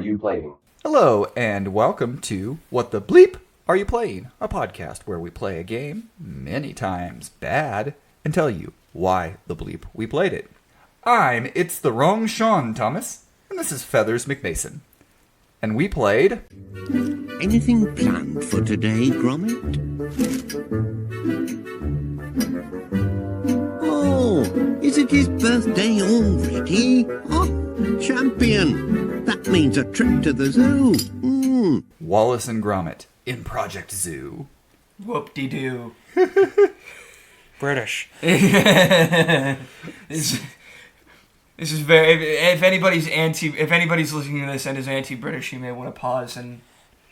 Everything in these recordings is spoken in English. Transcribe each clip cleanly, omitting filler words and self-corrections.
you playing? Hello, and welcome to What the Bleep Are You Playing? A podcast where we play a game, many times bad, and tell you why the bleep we played it. It's the Wrong Sean Thomas, and this is Feathers McMason. And we played... Anything planned for today, Gromit? Oh, is it his birthday already? Oh, champion! That means a trip to the zoo. Wallace and Gromit in Project Zoo. Whoop-de-doo. British. This is very. If anybody's listening to this and is anti-British, you may want to pause and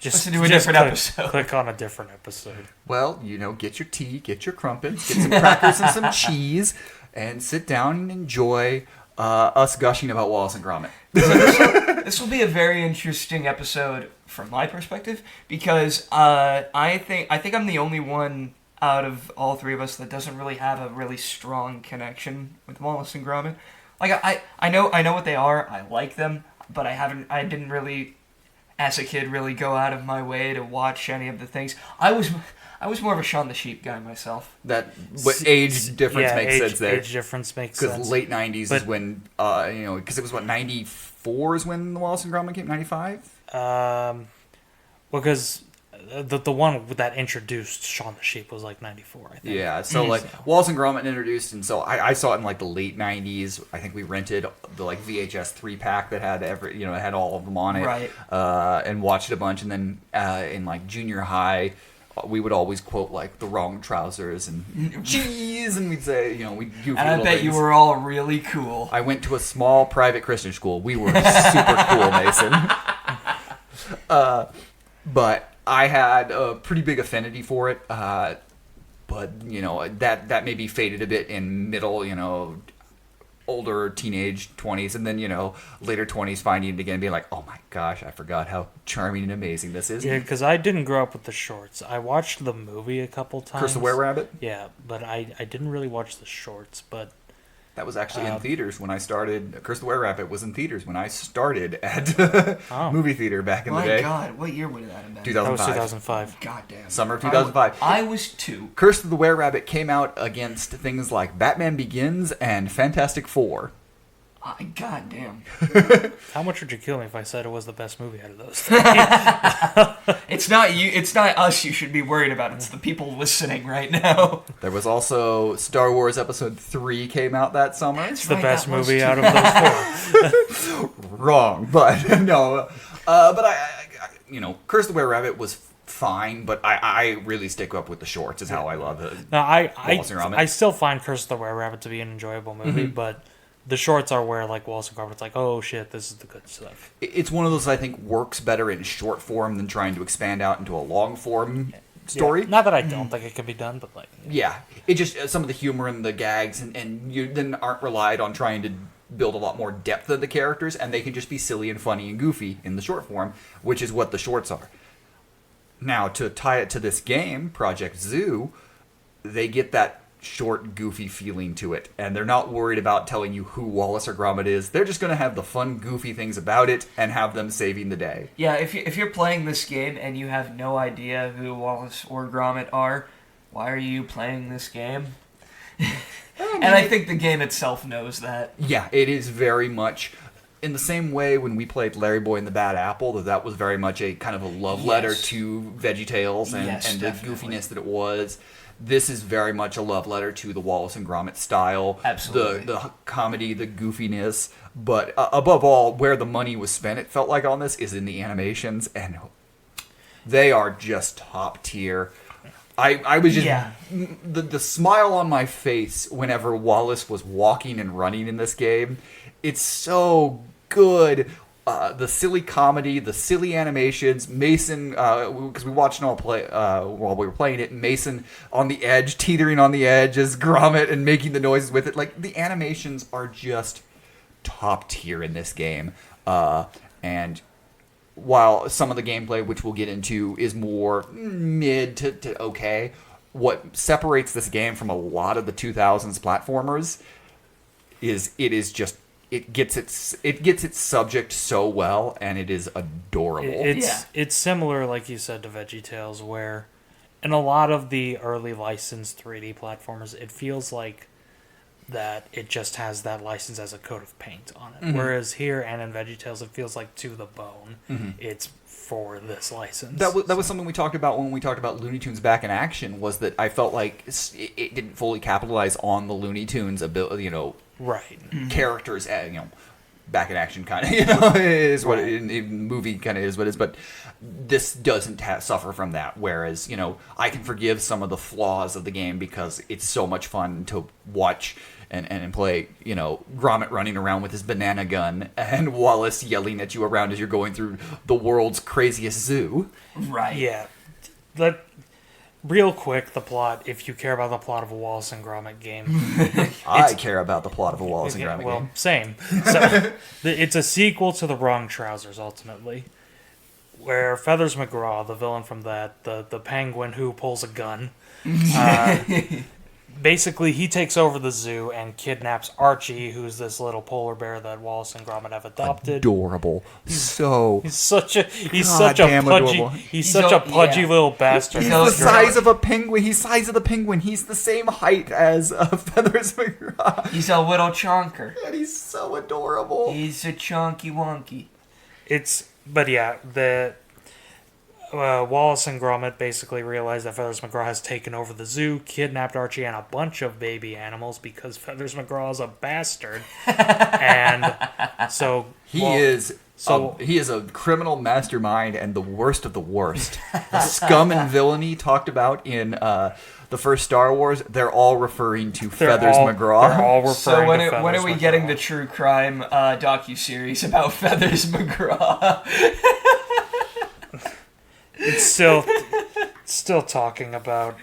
listen to a different episode. Click on a different episode. Well, get your tea, get your crumpets, get some crackers and some cheese, and sit down and enjoy us gushing about Wallace and Gromit. This will be a very interesting episode from my perspective because I think I'm the only one out of all three of us that doesn't really have a really strong connection with Wallace and Gromit. Like I know what they are. I like them, but I didn't really, as a kid, really go out of my way to watch any of the things. I was more of a Shaun the Sheep guy myself. That age difference makes sense there. Age difference makes sense. Because late 90s is when, because it was 94 is when the Wallace and Gromit came, 95? Because the one that introduced Shaun the Sheep was like 94, I think. Yeah, so Wallace and Gromit introduced, and so I saw it in like the late 90s. I think we rented the like VHS 3-pack that had it had all of them on it. Right. And watched it a bunch, and then in like junior high, we would always quote like the wrong trousers and cheese, and we'd say, we'd goofy And I little bet things. you were all really cool. I went to a small private Christian school. We were super cool, Mason. But I had a pretty big affinity for it. But, that maybe faded a bit in middle, older teenage 20s, and then, later 20s finding it again and being like, oh my gosh, I forgot how charming and amazing this is. Yeah, because I didn't grow up with the shorts. I watched the movie a couple times. Curse the Were-Rabbit? Yeah, but I didn't really watch the shorts, but... That was actually in theaters when I started. Curse the Were-Rabbit was in theaters when I started at movie theater back in the day. My God, what year would that have been? 2005. That was 2005. Goddamn. Summer of 2005. I was 2. Curse of the Were-Rabbit came out against things like Batman Begins and Fantastic Four. Goddamn. How much would you kill me if I said it was the best movie out of those? It's not you. It's not us you should be worried about. It's the people listening right now. There was also Star Wars Episode 3 came out that summer. It's the best movie out of those 4. Wrong, but no. But I Curse of the Were-Rabbit was fine, but I really stick up with the shorts is how I love it. No, I still find Curse of the Were-Rabbit to be an enjoyable movie, but the shorts are where like Wallace and Gromit's like, oh shit, this is the good stuff. It's one of those I think works better in short form than trying to expand out into a long form story. Yeah. Not that I don't think it can be done, but like... Yeah, it just, some of the humor and the gags, and you then aren't relied on trying to build a lot more depth of the characters, and they can just be silly and funny and goofy in the short form, which is what the shorts are. Now, to tie it to this game, Project Zoo, they get that short, goofy feeling to it, and they're not worried about telling you who Wallace or Gromit is. They're just going to have the fun, goofy things about it and have them saving the day. Yeah, if you're playing this game and you have no idea who Wallace or Gromit are, why are you playing this game? And I think the game itself knows that. Yeah, it is very much... In the same way when we played Larry Boy and the Bad Apple, that was very much a kind of a love letter to VeggieTales and the goofiness that it was. This is very much a love letter to the Wallace and Gromit style. Absolutely. The comedy, the goofiness. But above all, where the money was spent, it felt like on this, is in the animations. And they are just top tier. I was just... Yeah. The smile on my face whenever Wallace was walking and running in this game, it's so good. The silly comedy, the silly animations, Mason, because we watched it all play while we were playing it, Mason on the edge, teetering on the edge as Gromit and making the noises with it. Like, the animations are just top tier in this game. And while some of the gameplay, which we'll get into, is more mid to okay, what separates this game from a lot of the 2000s platformers is it is just it gets its subject so well, and it is adorable. It's similar, like you said, to VeggieTales, where in a lot of the early licensed 3D platformers, it feels like that it just has that license as a coat of paint on it. Whereas here and in VeggieTales, it feels like to the bone. It's for this license. That was something we talked about when we talked about Looney Tunes Back in Action, was that I felt like it didn't fully capitalize on the Looney Tunes ability, right. characters, Back in Action kind of, is what in movie kind of is what it is, but this doesn't suffer from that. Whereas, I can forgive some of the flaws of the game because it's so much fun to watch and play, Gromit running around with his banana gun and Wallace yelling at you around as you're going through the world's craziest zoo. Right. Yeah. Real quick, the plot, if you care about the plot of a Wallace and Gromit game. I care about the plot of a Wallace and Gromit game. Same. So, it's a sequel to The Wrong Trousers, ultimately, where Feathers McGraw, the villain from that, the penguin who pulls a gun, basically he takes over the zoo and kidnaps Archie, who's this little polar bear that Wallace and Gromit have adopted. Adorable. He's such a adorable. pudgy little bastard. He's the size of a penguin. He's the size of the penguin. He's the same height as Feathers McGraw. He's a little chonker. And he's so adorable. He's a chonky wonky. Wallace and Gromit basically realize that Feathers McGraw has taken over the zoo, kidnapped Archie and a bunch of baby animals because Feathers McGraw is a bastard, and so he is a criminal mastermind and the worst of the worst. The scum and villainy talked about in the first Star Wars, they're all referring to Feathers McGraw. They're all referring to Feathers when are we McGraw. getting the true crime docuseries about Feathers McGraw? It's still talking about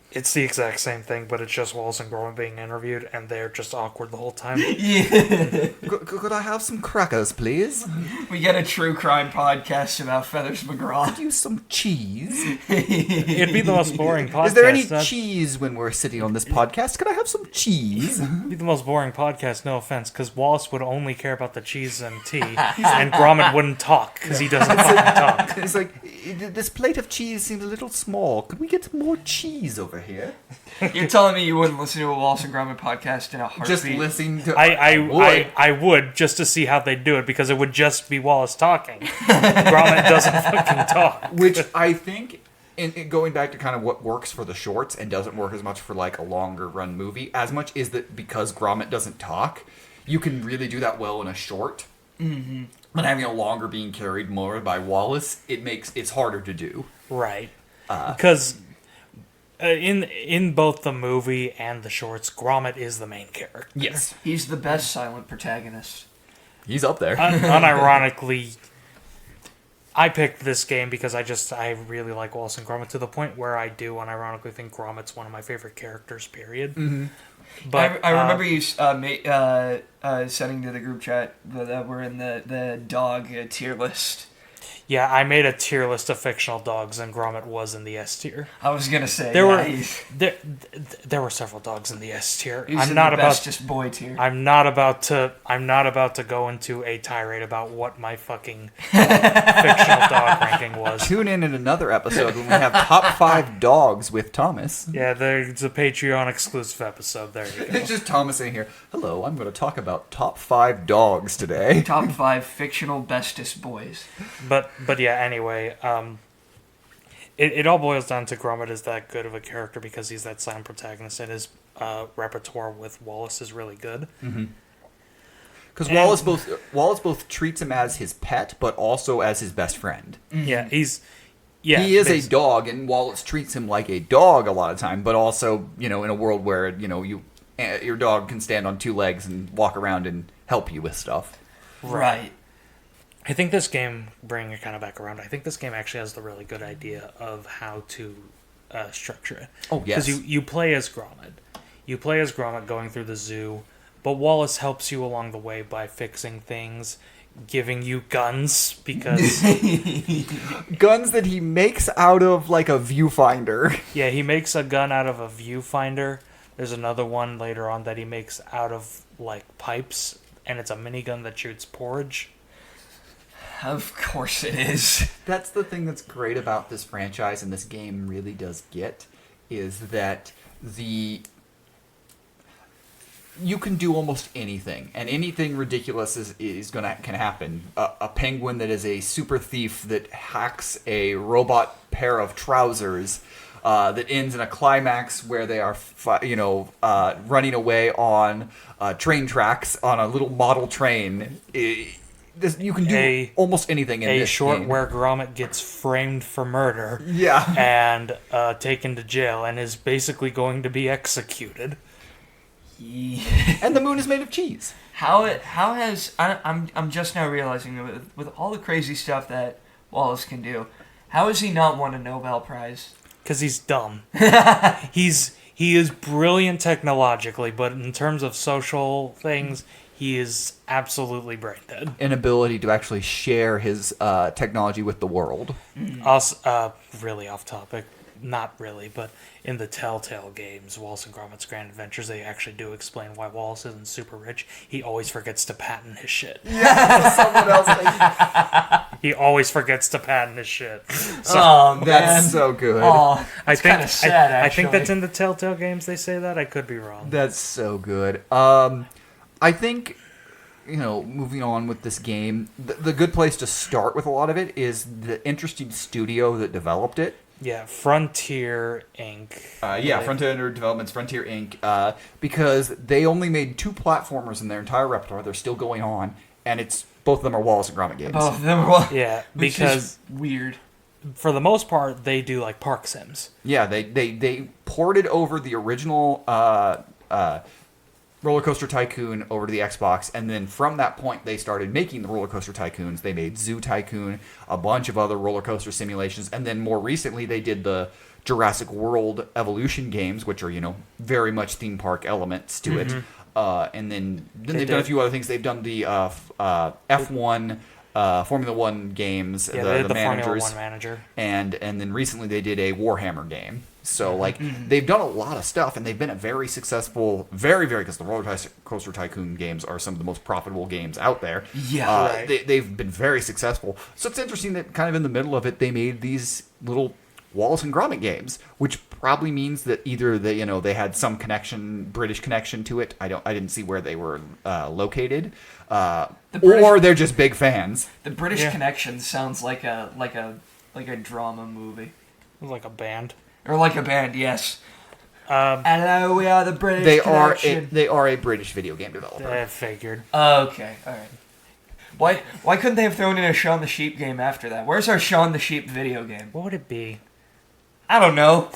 it's the exact same thing, but it's just Wallace and Gromit being interviewed, and they're just awkward the whole time. Yeah. Could I have some crackers, please? We get a true crime podcast about Feathers McGraw. Could you some cheese? It'd be the most boring podcast. Is there any cheese when we're sitting on this podcast? Could I have some cheese? It'd be the most boring podcast, no offense, because Wallace would only care about the cheese and tea, and Gromit wouldn't talk, because he doesn't fucking talk. It's like, this plate of cheese seems a little small. Could we get more cheese over here? You're telling me you wouldn't listen to a Wallace and Gromit podcast in a heartbeat? Just listening to... I would, just to see how they do it, because it would just be Wallace talking. Gromit doesn't fucking talk. Which I think, in going back to kind of what works for the shorts and doesn't work as much for like a longer run movie, as much is that because Gromit doesn't talk, you can really do that well in a short. Mm-hmm. But having a longer being carried more by Wallace, it's harder to do. Right. Because... in both the movie and the shorts, Gromit is the main character. Yes. He's the best silent protagonist. He's up there. Unironically, I picked this game because I really like Wallace and Gromit to the point where I do unironically think Gromit's one of my favorite characters, period. Mm-hmm. But I remember you sending to the group chat that we're in the dog tier list. Yeah, I made a tier list of fictional dogs, and Gromit was in the S tier. I was gonna say there were several dogs in the S tier. I'm not about bestest boy tier. I'm not about to go into a tirade about what my fucking fictional dog ranking was. Tune in another episode when we have top 5 dogs with Thomas. Yeah, there's a Patreon exclusive episode. There you go. It's just Thomas in here. Hello, I'm going to talk about top 5 dogs today. Top 5 fictional bestest boys. But yeah, anyway, it all boils down to Gromit is that good of a character because he's that silent protagonist, and his repertoire with Wallace is really good. Because Wallace both treats him as his pet, but also as his best friend. Yeah, he is a dog, and Wallace treats him like a dog a lot of time, but also, in a world where, your dog can stand on 2 legs and walk around and help you with stuff. Right. I think this game, bringing it kind of back around, I think this game actually has the really good idea of how to structure it. Oh, yes. Because you play as Gromit. You play as Gromit going through the zoo, but Wallace helps you along the way by fixing things, giving you guns, because... guns that he makes out of, like, a viewfinder. Yeah, he makes a gun out of a viewfinder, There's another one later on that he makes out of like pipes, and it's a minigun that shoots porridge. Of course it is. That's the thing that's great about this franchise, and this game really does get, is that you can do almost anything, and anything ridiculous can happen. A penguin that is a super thief that hacks a robot pair of trousers that ends in a climax where they are, running away on train tracks on a little model train. You can do almost anything in this short game. where Gromit gets framed for murder. Yeah. And taken to jail and is basically going to be executed. And the moon is made of cheese. I'm just now realizing that with all the crazy stuff that Wallace can do, how has he not won a Nobel Prize? Because he's dumb. He is brilliant technologically, but in terms of social things, he is absolutely brain dead. Inability to actually share his technology with the world. Also, really off topic. Not really, but in the Telltale games, Wallace and Gromit's Grand Adventures, they actually do explain why Wallace isn't super rich. He always forgets to patent his shit. Yeah, someone else. He always forgets to patent his shit. So, that's so good. Oh, I think sad, I think that's in the Telltale games. They say that. I could be wrong. That's so good. I think, moving on with this game, the good place to start with a lot of it is the interesting studio that developed it. Yeah, Frontier Inc. Frontier Developments, Frontier Inc. Because they only made 2 platformers in their entire repertoire. They're still going on, and both of them are Wallace and Gromit games. Both of them are. Yeah, Which because is weird. For the most part, they do like park sims. Yeah, they ported over the original Roller Coaster Tycoon over to the Xbox, and then from that point they started making the Roller Coaster Tycoons. They made Zoo Tycoon, a bunch of other roller coaster simulations, and then more recently they did the Jurassic World Evolution games, which are, very much theme park elements to it. And then they've done a few other things. They've done the F1 Formula One games, the managers, Formula One manager, and then recently they did a Warhammer game. So they've done a lot of stuff, and they've been a very successful, because the Roller Coaster Tycoon games are some of the most profitable games out there. Yeah, right. They've been very successful. So it's interesting that kind of in the middle of it, they made these little Wallace and Gromit games, which probably means that either they had some British connection to it. I didn't see where they were located, or they're just big fans. The British connection sounds like a drama movie, like a band. Or like a band, yes. Hello, we are the British Connection. They are a British video game developer. I figured. Okay, alright. Why couldn't they have thrown in a Shaun the Sheep game after that? Where's our Shaun the Sheep video game? What would it be? I don't know.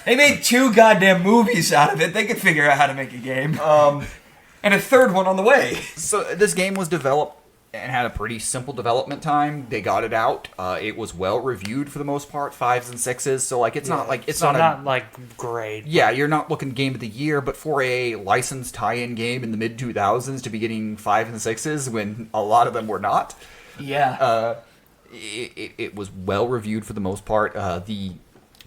They made 2 goddamn movies out of it. They could figure out how to make a game. And a third one on the way. So this game was developed and had a pretty simple development time. They got it out. It was well reviewed for the most part, 5s and 6s. So it's not great. Yeah, you're not looking game of the year, but for a licensed tie-in game in the mid 2000s to be getting 5s and 6s when a lot of them were not. Yeah. It was well reviewed for the most part. The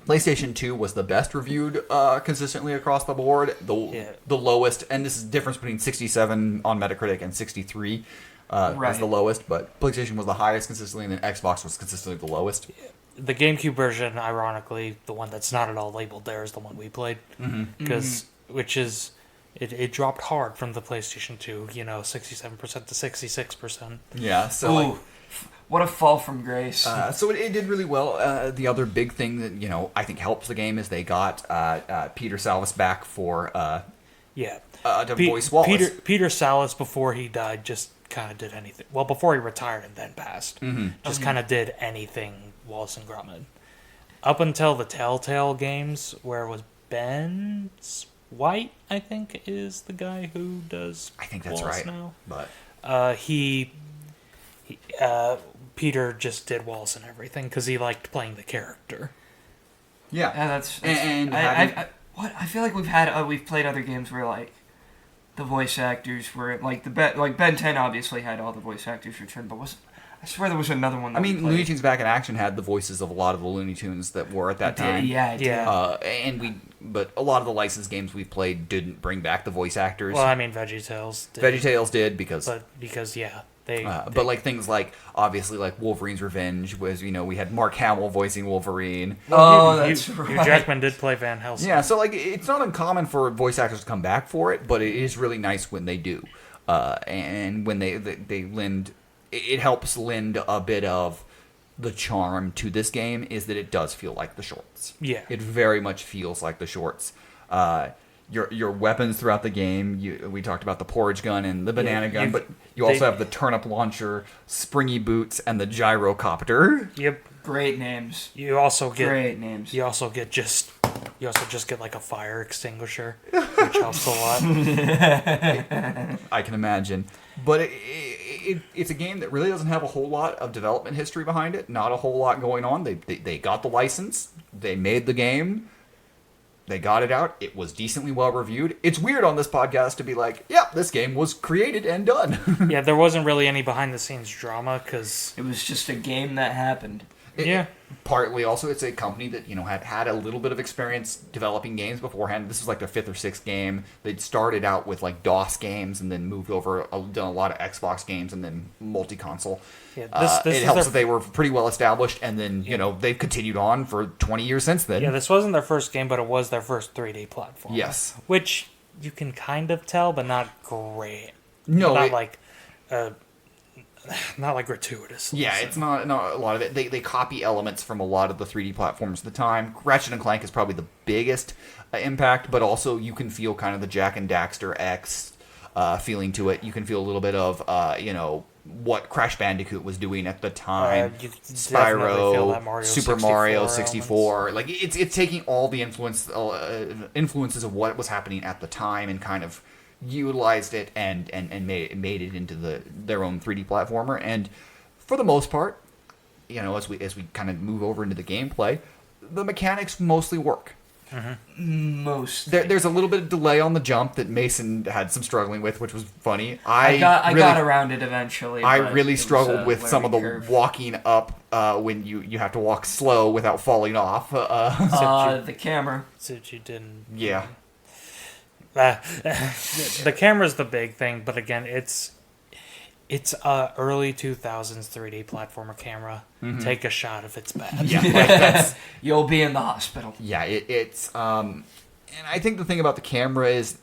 PlayStation 2 was the best reviewed consistently across the board. The lowest, and this is the difference between 67 on Metacritic and 63. Was the lowest, but PlayStation was the highest consistently, and then Xbox was consistently the lowest. The GameCube version, ironically, the one that's not at all labeled there, is the one we played, it dropped hard from the PlayStation 2, 67% to 66%. Yeah, so what a fall from grace. So it did really well. The other big thing that I think helps the game is they got Peter Salvis back for to voice Wallace. Peter Sallis, before he died, just kind of did anything. Well, before he retired and then passed, just kind of did anything Wallace and Gromit. Up until the Telltale games, where it was Ben White, I think, is the guy who does. I think that's Wallace right. Now. But Peter just did Wallace and everything because he liked playing the character. Yeah, that's I feel like we've played other games where the voice actors were Ben 10 obviously had all the voice actors returned, but I swear there was another one. I mean, Looney Tunes Back in Action had the voices of a lot of the Looney Tunes that were at that time. Yeah, it did. But a lot of the licensed games we've played didn't bring back the voice actors. Well, I mean, VeggieTales did. VeggieTales did because they but like things like obviously like Wolverine's Revenge was we had Mark Hamill voicing Wolverine. That's right. Hugh Jackman did play Van Helsing. Yeah, so like it's not uncommon for voice actors to come back for it, but it is really nice when they do, and when they lend. It helps lend a bit of the charm to this game is that it does feel like the shorts. Yeah. It very much feels like the shorts. Your weapons throughout the game, we talked about the porridge gun and the banana gun, but you also have the turnip launcher, springy boots, and the gyrocopter. Yep. Great names. You also get Great names. You also just get like a fire extinguisher, which helps a lot. I can imagine. But it's a game that really doesn't have a whole lot of development history behind it. Not a whole lot going on. They got the license. They made the game. They got it out. It was decently well reviewed. It's weird on this podcast to be like, yeah, this game was created and done. Yeah, there wasn't really any behind the scenes drama because it was just a game that happened. Partly also it's a company that had a little bit of experience developing games beforehand. This was like their 5th or 6th game. They'd started out with like DOS games and then moved over, done a lot of Xbox games and then multi-console. Yeah, it helps that they were pretty well established, and then they've continued on for 20 years since then. Yeah, this wasn't their first game, but it was their first 3D platform. Yes, which you can kind of tell, but not great. No, not like gratuitous. Yeah, it's not a lot of it. They copy elements from a lot of the 3D platforms at the time. Ratchet and Clank is probably the biggest impact, but also you can feel kind of the Jak and Daxter X feeling to it. You can feel a little bit of what Crash Bandicoot was doing at the time. Spyro, Super Mario 64. Like it's taking all the influences of what was happening at the time and kind of utilized it and made it into their own 3D platformer. And for the most part, as we kind of move over into the gameplay, the mechanics mostly work. Mm-hmm. There's a little bit of delay on the jump that Mason had some struggling with, which was funny. I got around it eventually. I really struggled with some of the walking up when you have to walk slow without falling off. The camera. Since you didn't. Yeah. The camera's the big thing, but again, it's a early 2000s 3D platformer camera. Mm-hmm. Take a shot if it's bad. Yeah, you'll be in the hospital. Yeah, it's and I think the thing about the camera is,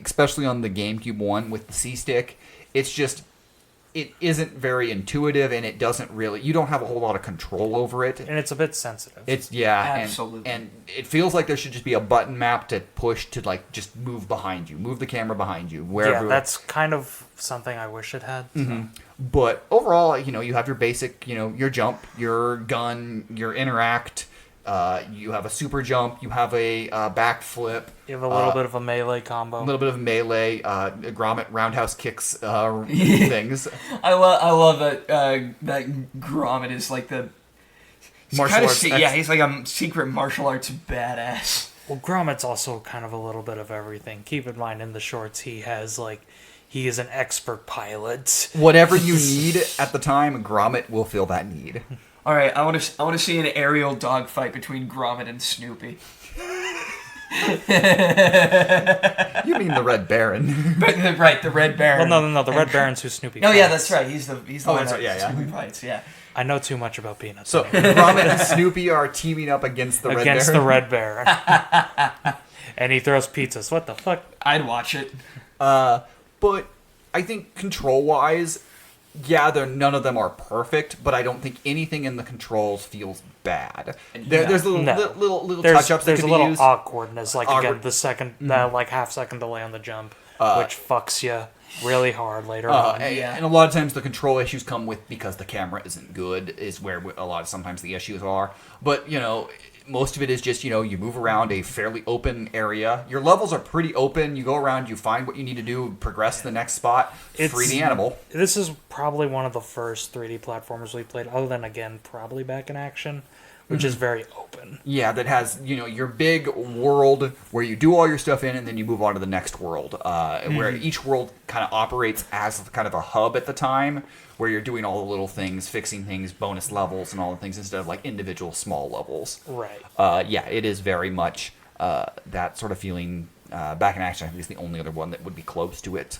especially on the GameCube one with the C-Stick, it isn't very intuitive, and it doesn't really. You don't have a whole lot of control over it, and it's a bit sensitive. Absolutely, and it feels like there should just be a button map to push to like just move behind you, move the camera behind you, wherever. Yeah, that's kind of something I wish it had. So. Mm-hmm. But overall, you have your basic, your jump, your gun, your interact. You have a super jump. You have a backflip. You have a little bit of a melee combo. A little bit of melee. Gromit roundhouse kicks things. I love that that Gromit is like the martial arts. He's like a secret martial arts badass. Well, Gromit's also kind of a little bit of everything. Keep in mind, in the shorts, he is an expert pilot. Whatever you need at the time, Gromit will fill that need. All right, I want to see an aerial dogfight between Gromit and Snoopy. You mean the Red Baron? Right, the Red Baron. Well, no, the Red Baron's who Snoopy. No, yeah, that's right. He's the one that Snoopy fights. Yeah. I know too much about Peanuts. So Gromit and Snoopy are teaming up against the Red Baron. Against the Red Baron. And he throws pizzas. What the fuck? I'd watch it. But I think control-wise, yeah, none of them are perfect, but I don't think anything in the controls feels bad. There's little touch-ups that there's can a little be used. awkwardness, again, the second, like half-second delay on the jump, which fucks you really hard later on. And a lot of times the control issues come with because the camera isn't good, is where sometimes the issues are. But, most of it is just, you move around a fairly open area. Your levels are pretty open. You go around, you find what you need to do, progress to the next spot, free the animal. This is probably one of the first 3D platformers we played, other than, again, probably Back in Action, which is very open. Yeah, that has, your big world where you do all your stuff in and then you move on to the next world, where each world kind of operates as kind of a hub at the time, where you're doing all the little things, fixing things, bonus levels and all the things instead of like individual small levels. Right. Yeah, it is very much that sort of feeling. Back in Action, I think is the only other one that would be close to it.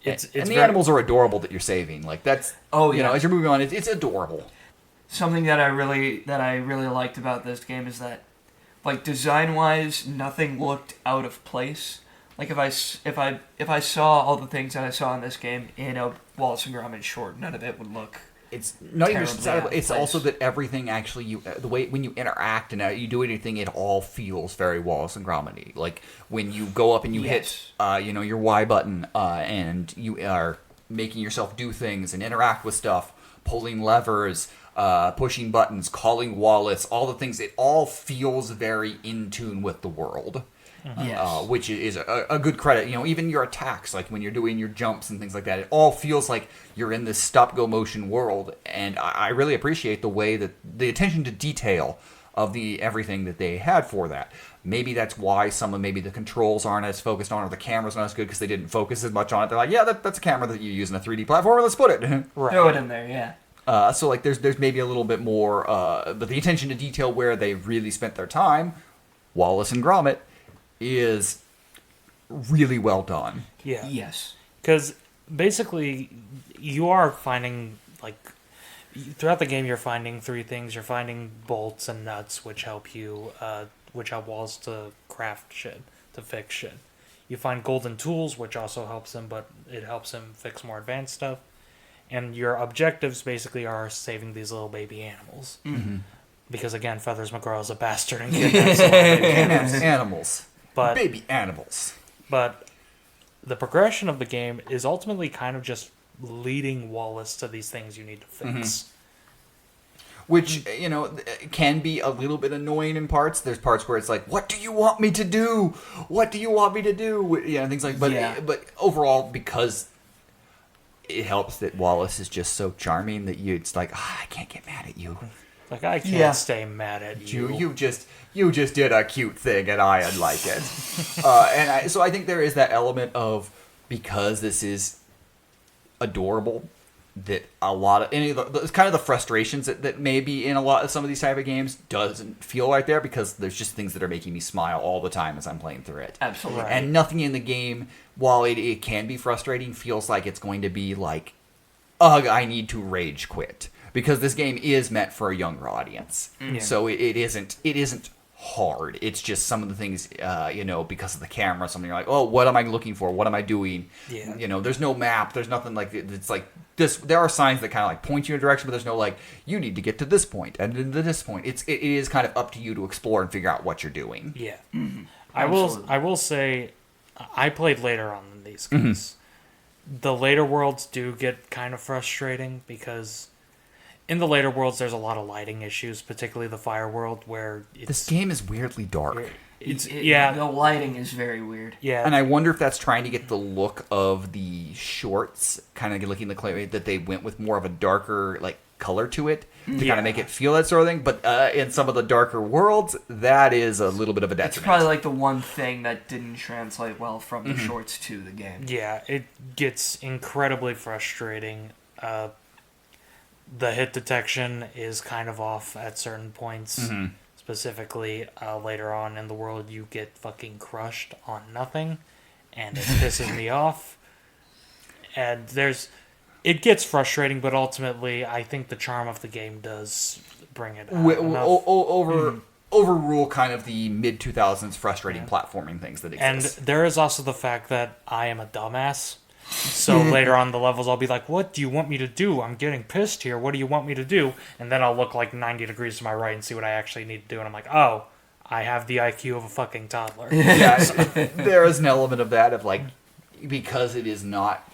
It's and the very- animals are adorable that you're saving. Like that's as you're moving on, it's adorable. Something that I really liked about this game is that, like, design wise, nothing looked out of place. Like if I saw all the things that I saw in this game in a Wallace and Gromit short, none of it would look. It's not even Terribly just out of it's place. also that everything actually the way when you interact and you do anything, it all feels very Wallace and Gromit. Like when you go up and you hit your Y button and you are making yourself do things and interact with stuff, pulling levers, pushing buttons, calling Wallace, all the things, it all feels very in tune with the world. Yes. Which is a good credit. Even your attacks, like when you're doing your jumps and things like that, it all feels like you're in this stop-go motion world. And I really appreciate the way that the attention to detail of the everything that they had for that. Maybe that's why maybe the controls aren't as focused on, or the camera's not as good because they didn't focus as much on it. They're like, yeah, that's a camera that you use in a 3D platform. Let's put it. Right. Throw it in there, yeah. So like there's maybe a little bit more, but the attention to detail where they really spent their time, Wallace and Gromit, is really well done. Yeah. Yes. Because basically, you are finding, like, throughout the game, you're finding three things. You're finding bolts and nuts, which help Wallace to craft shit, to fix shit. You find golden tools, which also helps him, but it helps him fix more advanced stuff. And your objectives basically are saving these little baby animals. Mm-hmm. Because, again, Feathers McGraw is a bastard and kidnaps little baby animals. Animals. But Baby animals. But the progression of the game is ultimately kind of just leading Wallace to these things you need to fix. Which, can be a little bit annoying in parts. There's parts where it's like, what do you want me to do? What do you want me to do? Things like, but overall, because it helps that Wallace is just so charming that it's like, I can't get mad at you. Like, I can't stay mad at you. You just did a cute thing, and I like it. So I think there is that element of, because this is adorable, that a lot of it's kind of the frustrations that maybe in a lot of some of these type of games doesn't feel right there, because there's just things that are making me smile all the time as I'm playing through it. Absolutely. Right. And nothing in the game, while it can be frustrating, feels like it's going to be like, ugh, I need to rage quit. Because this game is meant for a younger audience. Yeah. So it isn't hard. It's just some of the things, because of the camera, something you're like, oh, what am I looking for? What am I doing? Yeah. There's no map. There's nothing like, it's like this. There are signs that kind of like point you in a direction, but there's no like, you need to get to this point and to this point. It is kind of up to you to explore and figure out what you're doing. Yeah. I Absolutely. will say, I played later on in these games. The later worlds do get kind of frustrating because in the later worlds there's a lot of lighting issues, particularly the fire world, where This game is weirdly dark. The lighting is very weird. Yeah. And I wonder if that's trying to get the look of the shorts, kind of looking the way that they went with more of a darker like color to it to kind of make it feel that sort of thing. But in some of the darker worlds, that is a little bit of a detriment. It's probably like the one thing that didn't translate well from the shorts to the game. Yeah, it gets incredibly frustrating. The hit detection is kind of off at certain points. Specifically, later on in the world, you get fucking crushed on nothing, and it pisses me off. And it gets frustrating, but ultimately, I think the charm of the game does bring it out enough. Overrule kind of the mid-2000s frustrating platforming things that And exist. there is also the fact that I am a dumbass. So later on in the levels, I'll be like, what do you want me to do? I'm getting pissed here. What do you want me to do? And then I'll look like 90 degrees to my right and see what I actually need to do. And I'm like, oh, I have the IQ of a fucking toddler. Yeah, there is an element of that, of like, because it's not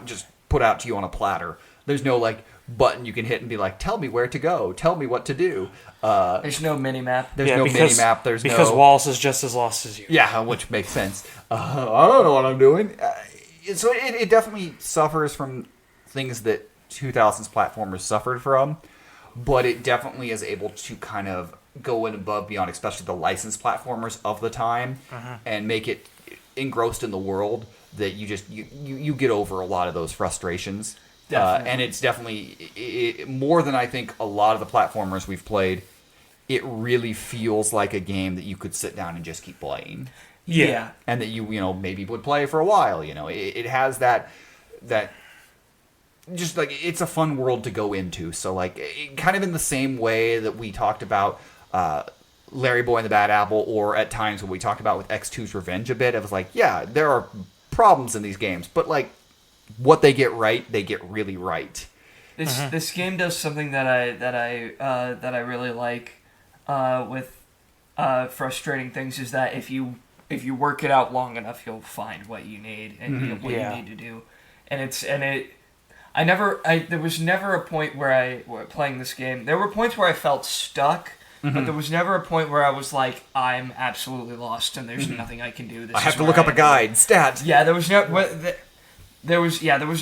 just put out to you on a platter. There's no like button you can hit and be like, tell me where to go, tell me what to do. There's no mini map. There's no mini map. Because Wallace is just as lost as you. Yeah, which makes sense. I don't know what I'm doing. So it definitely suffers from things that 2000s platformers suffered from, but it definitely is able to kind of go in above beyond, especially the licensed platformers of the time, and make it engrossed in the world that you get over a lot of those frustrations. And it's definitely more than I think a lot of the platformers we've played. It really feels like a game that you could sit down and just keep playing. Yeah. And that you maybe would play for a while. It has that just like it's a fun world to go into. So like kind of in the same way that we talked about Larry Boy and the Bad Apple, or at times when we talked about with X2's Revenge a bit, it was like, yeah, there are problems in these games, but like what they get right, they get really right. This game does something that I really like with frustrating things, is that if you work it out long enough, you'll find what you need and what you need to do. There was never a point where playing this game, there were points where I felt stuck, but there was never a point where I was like, I'm absolutely lost and there's nothing I can do. I have to look up a guide, stat. Yeah, there was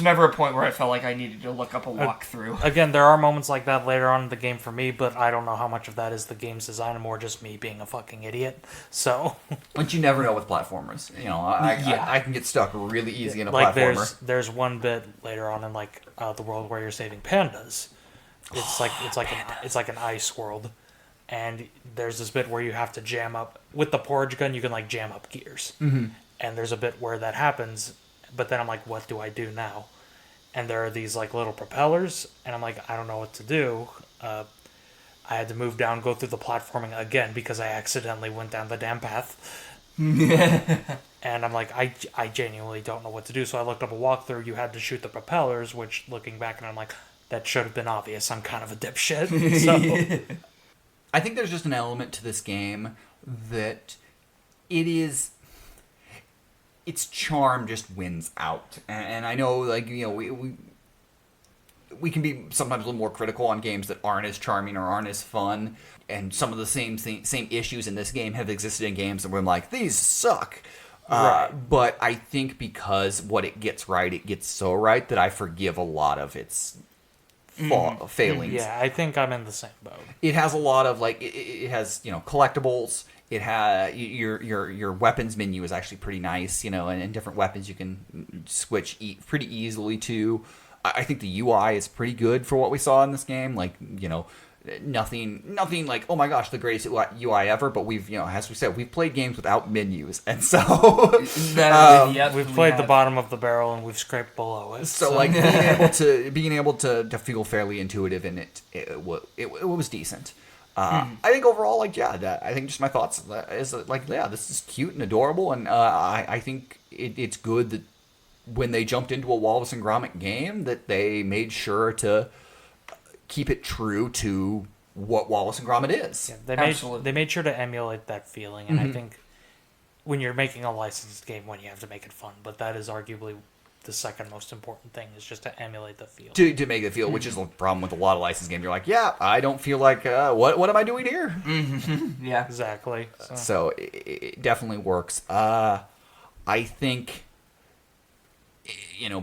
never a point where I felt like I needed to look up a walkthrough. Again, there are moments like that later on in the game for me, but I don't know how much of that is the game's design and more just me being a fucking idiot. So, But you never know with platformers. I can get stuck really easy in a like platformer. there's one bit later on in like the world where you're saving pandas. It's like an ice world, and there's this bit where you have to jam up with the porridge gun. You can like jam up gears, and there's a bit where that happens. But then I'm like, what do I do now? And there are these like little propellers, and I'm like, I don't know what to do. I had to move down, go through the platforming again because I accidentally went down the damn path. And I'm like, I genuinely don't know what to do. So I looked up a walkthrough. You had to shoot the propellers, which looking back, and I'm like, that should have been obvious. I'm kind of a dipshit. So. I think there's just an element to this game that its charm just wins out. And I know, like, we can be sometimes a little more critical on games that aren't as charming or aren't as fun. And some of the same issues in this game have existed in games that we're like, these suck. Right. But I think because what it gets so right that I forgive a lot of its failings. Yeah, I think I'm in the same boat. It has a lot of like it has collectibles. It has your weapons menu is actually pretty nice, and different weapons you can switch pretty easily to. I think the UI is pretty good for what we saw in this game. Like nothing like, oh my gosh, the greatest UI ever. But we've as we said, we've played games without menus, and so we've played the bottom of the barrel and we've scraped below it. So like being able to feel fairly intuitive in it was decent. I think overall, like, I think just my thoughts is like, this is cute and adorable, and I think it's good that when they jumped into a Wallace and Gromit game, that they made sure to keep it true to what Wallace and Gromit is. Yeah, they made sure to emulate that feeling, and I think when you're making a licensed game, you have to make it fun, but that is arguably the second most important thing, is just to emulate the feel. To make it feel, which is the problem with a lot of licensed games. You're like, I don't feel like, what am I doing here? Yeah. Exactly. So it definitely works. I think,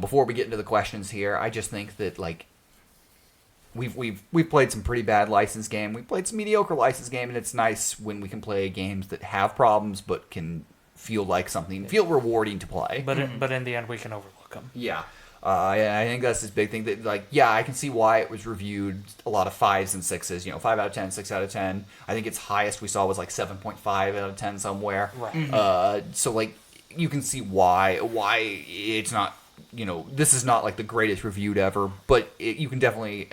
before we get into the questions here, I just think that, like, we've played some pretty bad licensed game. We've played some mediocre licensed game, and it's nice when we can play games that have problems but can feel rewarding to play. But in the end, we can overlook them. Yeah. I think that's this big thing that, like, I can see why it was reviewed a lot of 5s and 6s, 5 out of 10, 6 out of 10. I think its highest we saw was like 7.5 out of 10 somewhere. Right. So, like, you can see why it's not, this is not like the greatest reviewed ever, but you can definitely,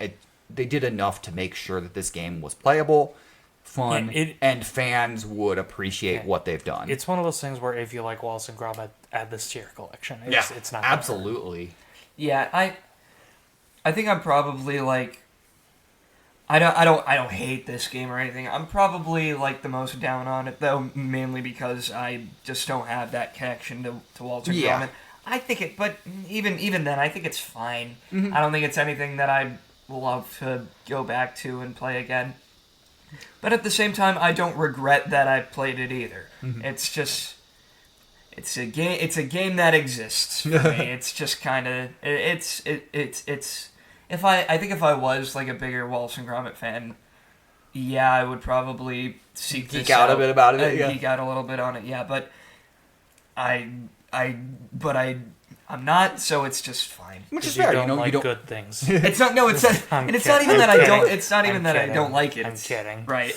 they did enough to make sure that this game was playable, fun, and fans would appreciate what they've done. It's one of those things where if you like Wallace and Gromit, add this to your collection. It's not absolutely. Yeah, I think I'm probably like, I don't hate this game or anything. I'm probably like the most down on it though, mainly because I just don't have that connection to Wallace and Gromit. I think but even then, I think it's fine. I don't think it's anything that I'd love to go back to and play again. But at the same time, I don't regret that I played it either. It's just, it's a game that exists for me. It's just kind of, it's I think if I was like a bigger Wallace and Gromit fan, yeah, I would probably seek Geek this out a bit about it, yeah. Geek out a little bit on it, yeah. But I'm not, so it's just fine. Which is You fair, don't like you don't. good things. It's not. No, it's not. I'm And it's not kidding. even that I'm I don't. kidding. It's not even I'm that I kidding. don't like it. I'm It's, kidding. right.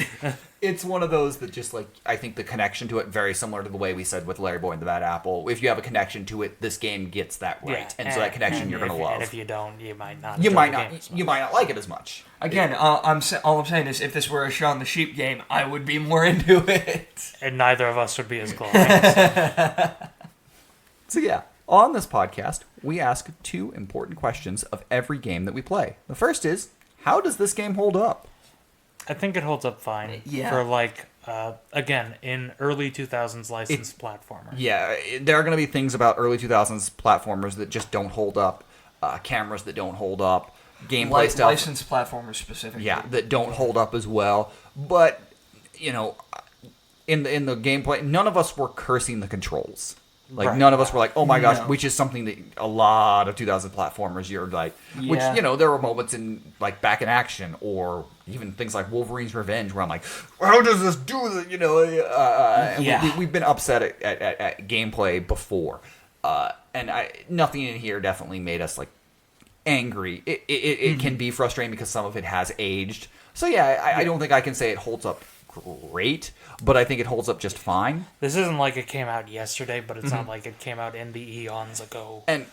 It's one of those that just like I think the connection to it very similar to the way we said with Larry Boy and the Bad Apple. If you have a connection to it, this game gets that right, Yeah, and so that connection and you're gonna if- love. And if you don't, you might not. You enjoy might the not. game as You much. might not like it as much. Again, all I'm saying is, if this were a Shaun the Sheep game, I would be more into it. And neither of us would be as glad. So yeah, on this podcast, we ask 2 important questions of every game that we play. The first is, how does this game hold up? I think it holds up fine. Yeah. For like, again, in early 2000s licensed platformer. Yeah, there are going to be things about early 2000s platformers that just don't hold up, cameras that don't hold up, gameplay stuff. Licensed platformers specifically. Yeah, that don't hold up as well. But you know, in the gameplay, none of us were cursing the controls. Like Right. none of us were like, "Oh my gosh," No. which is something that a lot of 2000 platformers you're like, which Yeah. you know, there were moments in like Back in Action or even things like Wolverine's Revenge where I'm like, "How does this do that?" You know, and Yeah. we've been upset at gameplay before, and nothing in here definitely made us like angry. It can be frustrating because some of it has aged. So yeah, I don't think I can say it holds up great, but I think it holds up just fine. This isn't like it came out yesterday, but it's not like it came out in the eons ago. And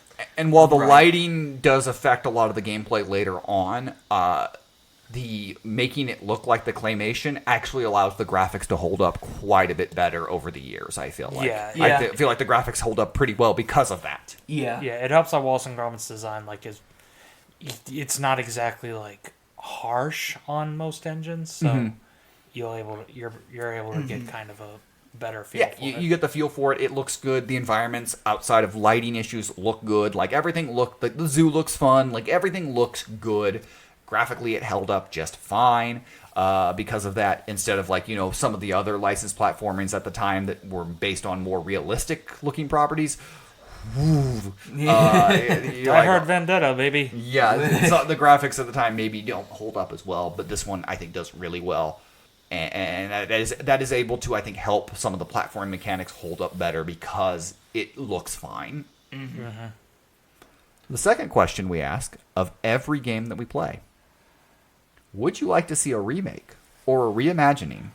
while the Right. lighting does affect a lot of the gameplay later on, the making it look like the claymation actually allows the graphics to hold up quite a bit better over the years, I feel like. Yeah. Yeah. I feel like the graphics hold up pretty well because of that. Yeah. Yeah, it helps that Wallace and Gromit's design. Like, it's not exactly like harsh on most engines, so you're able to get kind of a better feel. Yeah, for you, it. you get the feel for it. It looks good. The environments outside of lighting issues look good. Like everything the zoo looks fun. Like everything looks good. Graphically, it held up just fine because of that. Instead of like, you know, some of the other licensed platformings at the time that were based on more realistic looking properties. I heard Vendetta, baby. Yeah, so the graphics at the time maybe don't hold up as well, but this one I think does really well. And that is able to, I think, help some of the platform mechanics hold up better because it looks fine. Mm-hmm. The second question we ask of every game that we play: would you like to see a remake or a reimagining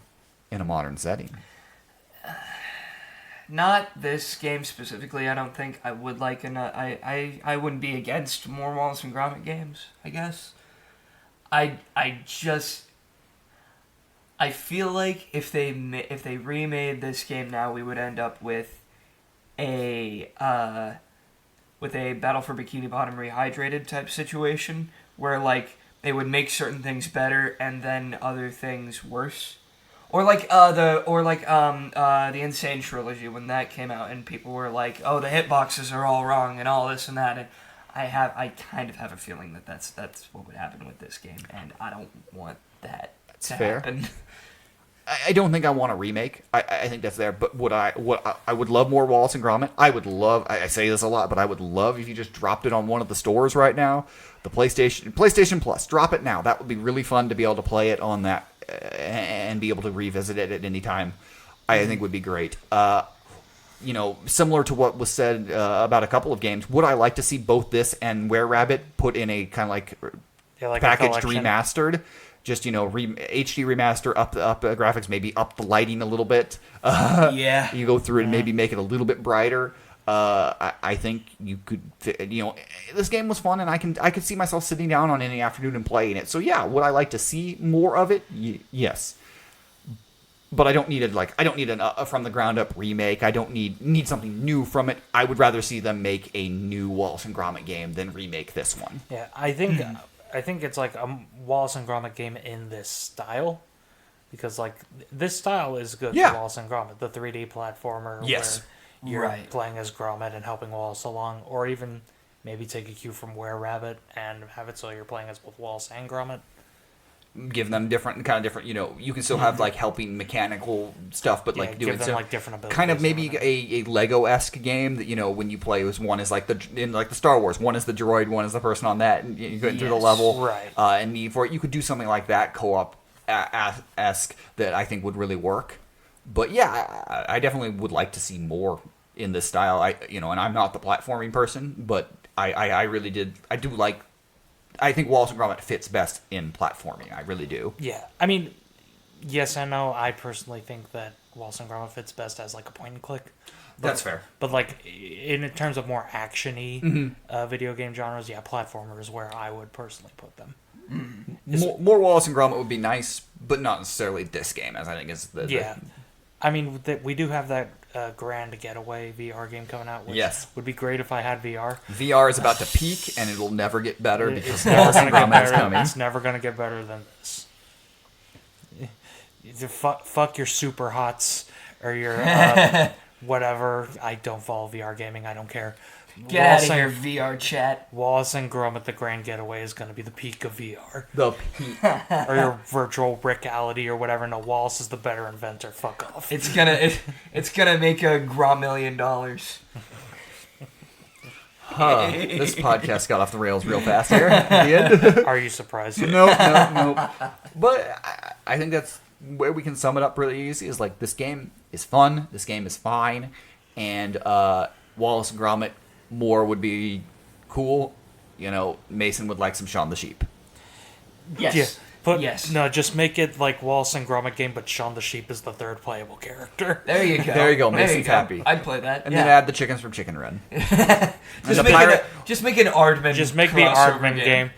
in a modern setting? Not this game specifically. I don't think I would like I wouldn't be against more Wallace and Gromit games, I guess. I feel like if they remade this game now, we would end up with a Battle for Bikini Bottom rehydrated type situation where like they would make certain things better and then other things worse. Or like the Insane trilogy when that came out and people were like, "Oh, the hitboxes are all wrong and all this and that." And I kind of have a feeling that that's what would happen with this game, and I don't want that to fair. happen. I don't think I want a remake. I think that's there. But I would love more Wallace and Gromit. I would love. I say this a lot, but I would love if you just dropped it on one of the stores right now. The PlayStation Plus. Drop it now. That would be really fun to be able to play it on that and be able to revisit it at any time. I think would be great. You know, similar to what was said about a couple of games, would I like to see both this and Were Rabbit put in a kind of like Like a packaged collection. remastered? Just, you know, HD remaster, up the graphics, maybe up the lighting a little bit. Yeah. You go through it and maybe make it a little bit brighter. I think you could, you know, this game was fun, and I could see myself sitting down on any afternoon and playing it. So yeah, would I like to see more of it? Yes. But I don't need a from the ground up remake. I don't need something new from it. I would rather see them make a new Wallace and Gromit game than remake this one. Yeah, I think it's like a Wallace and Gromit game in this style, because like this style is good Yeah. for Wallace and Gromit, the 3D platformer Yes. where you're Right. playing as Gromit and helping Wallace along, or even maybe take a cue from Were Rabbit and have it so you're playing as both Wallace and Gromit. give them different, you can still have like helping mechanical stuff, but like doing give them so like different abilities. kind of maybe a Lego-esque game that when you play, one is like the Star Wars, one is the droid, one is the person on that, and you go through the level, right? And need for it. You could do something like that co-op esque that I think would really work. But yeah, I definitely would like to see more in this style. And I'm not the platforming person, but I really did. I do like. I think Wallace and Gromit fits best in platforming. I really do. Yeah, I mean, yes and no. I personally think that Wallace and Gromit fits best as like a point and click. That's fair. But like in terms of more action-y video game genres, yeah, platformer is where I would personally put them. More Wallace and Gromit would be nice, but not necessarily this game, as I think is the I mean, we do have that Grand Getaway VR game coming out, which would be great if I had VR. VR is about to peak, and it'll never get better because It's never Wallace and gonna get Gromit is better. coming. It's never going to get better than this. Fuck your super hots or your whatever. I don't follow VR gaming. I don't care. Get out of here, VR chat. Wallace and Gromit: The Grand Getaway is going to be the peak of VR. The peak. Or your virtual reality or whatever. No, Wallace is the better inventor. Fuck off. It's gonna make a $1 million. This podcast got off the rails real fast here at the end. Are you surprised? Nope. But I think that's where we can sum it up really easy. Is like, this game is fun. This game is fine, and Wallace and Gromit more would be cool. Mason would like some Shaun the Sheep. Yes. Yeah. But yes. no, just make it like Wallace and Gromit game, but Shaun the Sheep is the third playable character. There you go. There you go. Mason's happy. I'd play that. And then add the chickens from Chicken Run. Just make an Aardman. Just make the crossover Aardman game.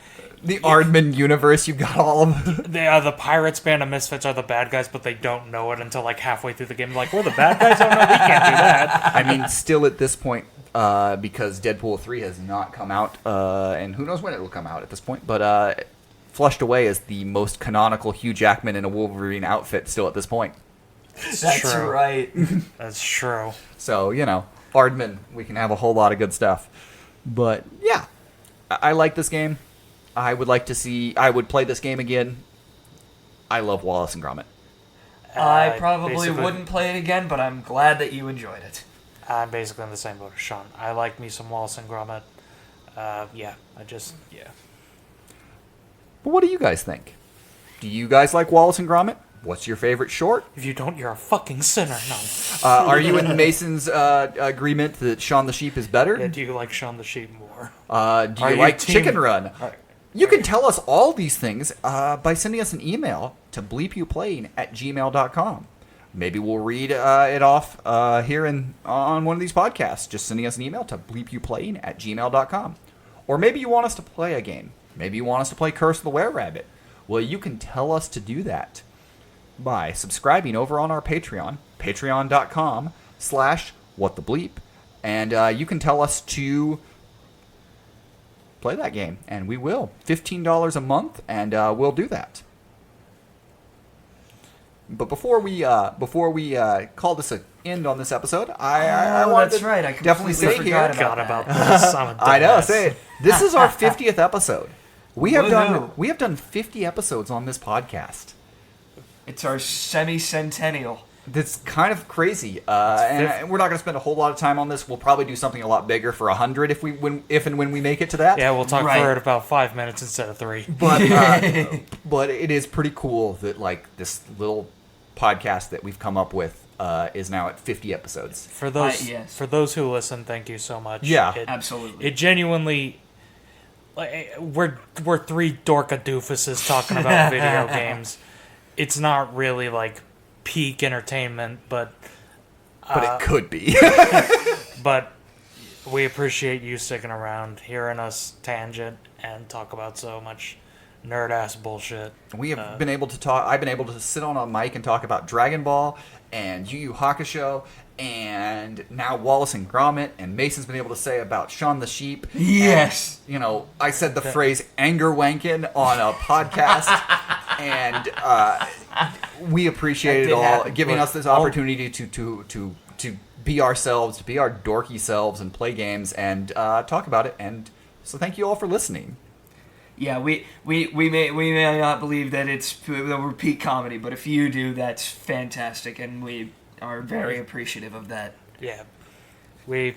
The Aardman universe, you've got all of them. The Pirates Band of Misfits are the bad guys, but they don't know it until like halfway through the game. Like, we're the bad guys? Oh no, we can't do that. I mean, still at this point, because Deadpool 3 has not come out, and who knows when it will come out at this point, but Flushed Away is the most canonical Hugh Jackman in a Wolverine outfit still at this point. That's true. right. That's true. So, Aardman, we can have a whole lot of good stuff. But, yeah, I like this game. I would play this game again. I love Wallace and Gromit. I probably basically- wouldn't play it again, but I'm glad that you enjoyed it. I'm basically in the same boat as Sean. I like me some Wallace and Gromit. Yeah. But what do you guys think? Do you guys like Wallace and Gromit? What's your favorite short? If you don't, you're a fucking sinner. No. Are you in Mason's agreement that Shaun the Sheep is better? Yeah, do you like Shaun the Sheep more? Do you you like team- Chicken Run? You can tell us all these things by sending us an email to bleepyouplaying@gmail.com. Maybe we'll read it off here on one of these podcasts. Just sending us an email to bleepyouplaying@gmail.com. Or maybe you want us to play a game. Maybe you want us to play Curse of the Were-Rabbit. Well, you can tell us to do that by subscribing over on our Patreon, patreon.com/whatthebleep. And you can tell us to play that game, and we will. $15 a month, and we'll do that. But before we call this an end on this episode, I wanted that's to right. I definitely say completely here. forgot God about this. I'm a I know. dumbass. Say it. This is our 50th episode. We have Woohoo. done 50 episodes on this podcast. It's our semi-centennial. That's kind of crazy, and we're not going to spend a whole lot of time on this. We'll probably do something a lot bigger for 100 if and when we make it to that. Yeah, we'll talk Right. for it about 5 minutes instead of 3. But but it is pretty cool that like this little podcast that we've come up with is now at 50 episodes. For those yes. for those who listen, thank you so much. Yeah. Absolutely. It genuinely, like, we're three dorka doofuses talking about video games. It's not really like peak entertainment, but But it could be. but we appreciate you sticking around, hearing us tangent and talk about so much nerd ass bullshit. We have been able to talk. I've been able to sit on a mic and talk about Dragon Ball and Yu Yu Hakusho, and now Wallace and Gromit, and Mason's been able to say about Shaun the Sheep. Yes. And, I said the phrase "anger wankin" on a podcast, and we appreciate That it did all, happen. giving us this opportunity to be ourselves, to be our dorky selves, and play games and talk about it. And so, thank you all for listening. Yeah, we may not believe that it's that we're peak comedy, but if you do, that's fantastic, and we are very appreciative of that. Yeah, we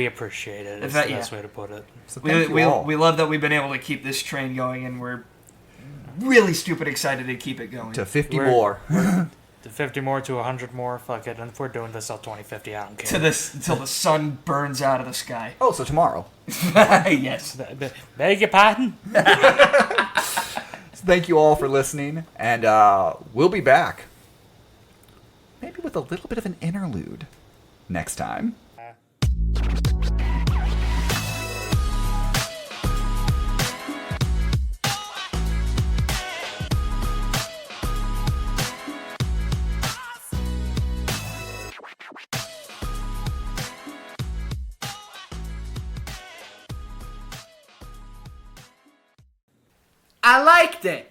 appreciate it. It's that- the best yeah. way to put it. So thank you all. We love that we've been able to keep this train going, and we're really stupid excited to keep it going. To 50 We're- more. To 50 more, to 100 more, fuck it. And if we're doing this till 2050, I don't care. To this until the sun burns out of the sky. Oh, so tomorrow. Yes. Beg your pardon? Thank you all for listening, and we'll be back. Maybe with a little bit of an interlude next time. I liked it.